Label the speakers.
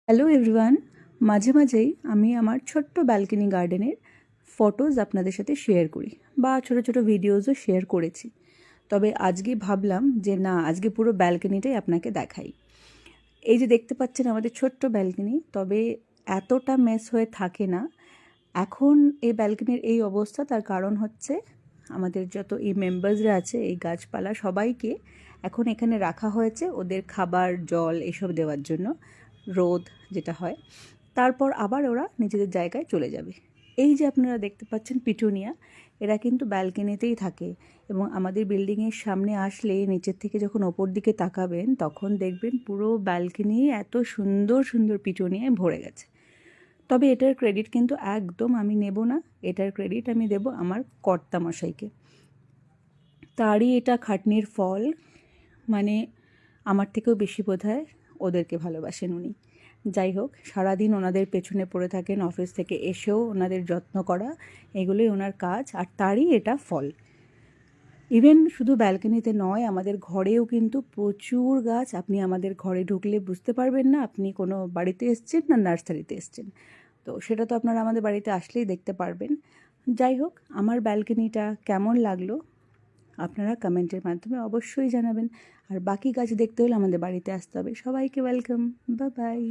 Speaker 1: Hello everyone, মাঝে মাঝেই আমি আমার ছোট্ট ব্যালকনি গার্ডেনের ফটোজ আপনাদের সাথে শেয়ার করি বা ছোটো ছোটো ভিডিওসও শেয়ার করেছি। তবে আজকে ভাবলাম যে না, আজকে পুরো ব্যালকনিটাই আপনাকে দেখাই। এই যে দেখতে পাচ্ছেন আমাদের ছোট্ট ব্যালকনি, তবে এতটা মেস হয়ে থাকে না। এখন এই ব্যালকনির এই অবস্থা, তার কারণ হচ্ছে আমাদের যত এই মেম্বার্সরা আছে, এই গাছপালা সবাইকে এখন এখানে রাখা হয়েছে ওদের খাবার, জল এসব দেওয়ার জন্য, রোদ যেটা হয়। তারপর আবার ওরা নিজেদের জায়গায় চলে যাবে। এই যে আপনারা দেখতে পাচ্ছেন পিটুনিয়া, এরা কিন্তু ব্যালকনিতেই থাকে এবং আমাদের বিল্ডিংয়ের সামনে আসলে নিচের থেকে যখন ওপর দিকে তাকাবেন তখন দেখবেন পুরো ব্যালকনি এত সুন্দর সুন্দর পিটুনিয়ায় ভরে গেছে। তবে এটার ক্রেডিট কিন্তু একদম আমি নেব না, এটার ক্রেডিট আমি দেব আমার কর্তামশাইকে। তারই এটা খাটনির ফল, মানে আমার থেকেও বেশি বোধহয় ওদেরকে ভালোবাসেন উনি। যাই হোক, সারাদিন ওনাদের পেছনে পড়ে থাকেন, অফিস থেকে এসেও ওনাদের যত্ন করা, এগুলোই ওনার কাজ, আর তারই এটা ফল। ইভেন শুধু ব্যালকনিতে নয়, আমাদের ঘরেও কিন্তু প্রচুর গাছ। আপনি আমাদের ঘরে ঢুকলে বুঝতে পারবেন না আপনি কোনো বাড়িতে এসছেন না নার্সারিতে এসছেন। তো সেটা তো আপনারা আমাদের বাড়িতে আসলেই দেখতে পারবেন। যাই হোক, আমার ব্যালকনিটা কেমন লাগলো আপনারা কমেন্টের মাধ্যমে অবশ্যই জানাবেন। আর বাকি গাছ দেখতে হলে আমাদের বাড়িতে আসতে হবে। সবাইকে ওয়েলকাম, বাই বাই।